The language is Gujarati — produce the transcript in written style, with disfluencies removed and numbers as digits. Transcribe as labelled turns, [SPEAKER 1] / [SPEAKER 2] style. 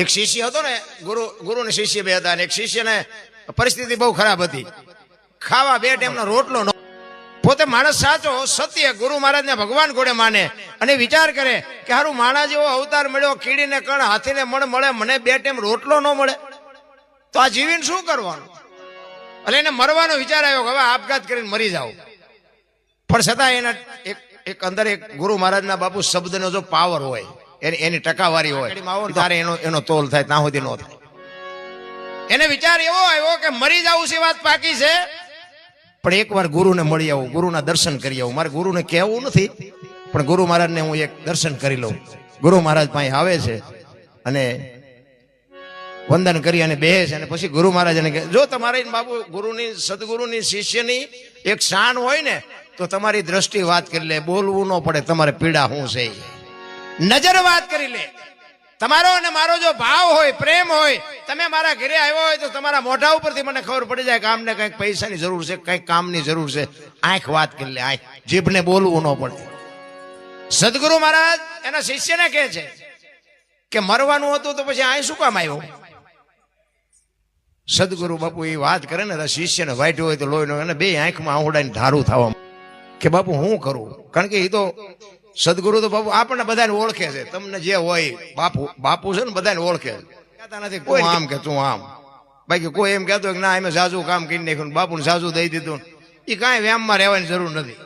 [SPEAKER 1] એક શિષ્ય હતો ને, ગુરુ ને શિષ્ય બે હતા. એક શિષ્યને પરિસ્થિતિ બહુ ખરાબ હતી, ખાવા બે ટાઈમનો રોટલો ન. પોતે માણસ સાચો સત્ય ગુરુ મહારાજ ને ભગવાન ઘોડે માને અને વિચાર કરે કે હારું માણા જેવો અવતાર મળ્યો, કીડીને કણ હાથીને મણ મળે, મને બે ટાઈમ રોટલો ન મળે તો આ જીવીને શું કરવાનું? એટલે એને મરવાનો વિચાર આવ્યો કે હવે આપઘાત કરીને મરી જાવ. પણ છતાં એના એક અંદર એક ગુરુ મહારાજના બાપુ શબ્દનો જો પાવર હોય, એની ટકાવારી હોય, તારે એનો તોલ થાય, ત્યાં સુધી ન થાય. એને વિચાર એવો આવ્યો કે મરી જવું છે વાત પાકી છે, પણ એકવાર ગુરુને મળી આવું, ગુરુના દર્શન કરી આવું. મારે ગુરુને કહેવું નથી, પણ ગુરુ મહારાજને હું એક દર્શન કરી લઉં. ગુરુ મહારાજ પાસે આવે છે અને વંદન કરી અને બેસે છે. અને પછી ગુરુ મહારાજને કહે, જો તમારે બાપુ ગુરુની સદગુરુની શિષ્યની એક શાન હોય ને તો તમારી દ્રષ્ટિ વાત કરી લે, બોલવું ન પડે, તમારે પીડા શું છે નજર વાત કરી લે. તમારો અને મારો જો ભાવ હોય, પ્રેમ હોય, તમે મારા ઘરે આવ્યો હોય તો તમારા મોઢા ઉપરથી મને ખબર પડી જાય કે આમને કંઈક પૈસાની જરૂર છે, કંઈક કામની જરૂર છે. આંખ વાત કરી લે, આંખ, જીભને બોલવું ન પડે. સદગુરુ મહારાજ એના શિષ્યને કહે છે કે મરવાનું હતું તો પછી આ શું કામ આવ્યો? સદગુરુ બાપુ એ વાત કરે ને, શિષ્યને વાઈટ હોય તો લોહી અને બે આંખમાં આંવડાને ધારું થવા કે બાપુ હું કરું? કારણ કે એ તો સદગુરુ તો બાપુ આપણને બધાને ઓળખે છે. તમને જે હોય બાપુ છે ને બધાને ઓળખે છે. કહેતા નથી કોઈ આમ કે તું આમ, બાકી કોઈ એમ કહેતો કે ના એમ જાજુ કામ કરી નાખ્યું, બાપુને જાજુ દઈ દીધું, એ કાંઈ વ્યામમાં રહેવાની જરૂર નથી.